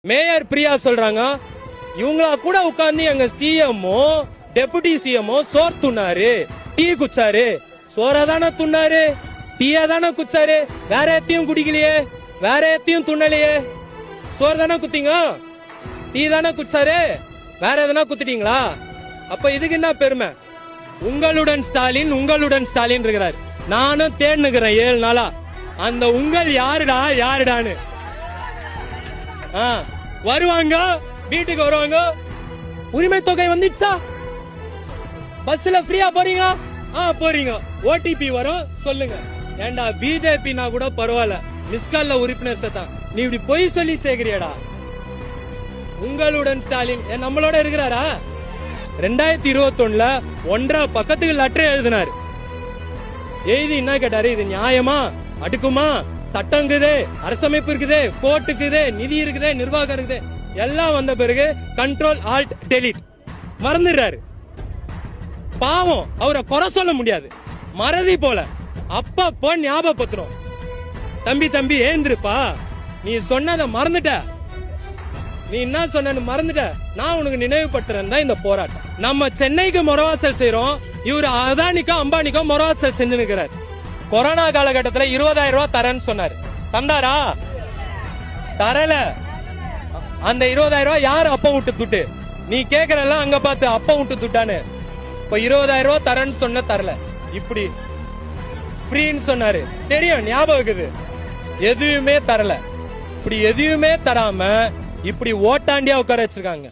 Mayor Priya சொல்றாங்க, இவங்களா கூட உட்கார்ந்து எங்க சிஎம்ஓ டெபுட்டி சிஎம்ஓ சோர் துண்ணாரு, டீ குச்சாரு. சோற தானே துண்ணாரு, டீயா தானே குச்சாரு, வேற எத்தையும் குடிக்கலையே, வேற எத்தையும் துண்ணலையே. சோறு தானே குத்தீங்க, டீ தானே குச்சாரு, வேற எதனா குத்துட்டீங்களா? அப்ப இதுக்கு என்ன பெருமை? உங்களுடன் ஸ்டாலின், உங்களுடன் ஸ்டாலின் இருக்கிறார். நானும் தேடுனுக்கிறேன் 7 நாளா. அந்த உங்கள் யாருடா யாருடான்னு. வருவாங்க, வீட்டுக்கு வருவாங்க. உரிமை தொகை வந்துச்சா? பஸ்ல ஃப்ரீயா போறீங்களா? போறீங்க. ஓடிபி வரும், சொல்லுங்க. ஏண்டா பிஜேபினா கூட பரவாயில்ல, மிஸ்கால்ல உறுப்பினர் தான். நீ இப்படி பொய் சொல்லி சேர்க்கிறியடா. உங்களுடன் ஸ்டாலின் நம்மளோட இருக்கிறாரா? 2021ல 1.5 பக்கத்துக்கு லெட்டர் எழுதினார். எழுதி என்ன கேட்டாரு? இது நியாயமா, அடுக்குமா, சட்டம் இருக்குது, அரசமைப்பு இருக்குது, கோர்ட் இருக்குது, நிதி இருக்குது, நிர்வாகம் இருக்குது. எல்லாம் வந்த பிறகு கண்ட்ரோல் ஆல்ட் டெலீட் மறந்துடுறாரு. பாவம், அவரை குறை சொல்ல முடியாது, மறதி போல அப்பப்போ ஞாபகப்படுத்துறோம். தம்பி ஏந்திருப்பா, நீ சொன்னதை மறந்துட்ட, நீ என்ன சொன்ன மறந்துட்ட, நான் உனக்கு நினைவுபடுத்துறேன் தான் இந்த போராட்டம். நம்ம சென்னைக்கு மொரவாசல் செய்யறோம், இவரு அதானிக்கோ அம்பானிக்கோ மொரவாசல் செஞ்சு நிற்கிறார். கொரோனா காலகட்டத்தில் 20,000 ரூபாய் தரேன்னு சொன்னாரு, தந்தாரா? தரல. அந்த 20,000 ரூபாய் யாரு அப்ப விட்டு துட்டு? நீ கேக்குறல அங்க பார்த்து அப்ப விட்டு துட்டான்னு. இப்ப 20,000 ரூபாய் தரேன்னு சொன்ன தரல. இப்படி ஃப்ரீன்னு சொன்னாரு, தெரியும், ஞாபகம் இருக்குது. எதுவுமே தரல. இப்படி எதுவுமே தராம இப்படி ஓட்டாண்டியா உட்கார வச்சிருக்காங்க.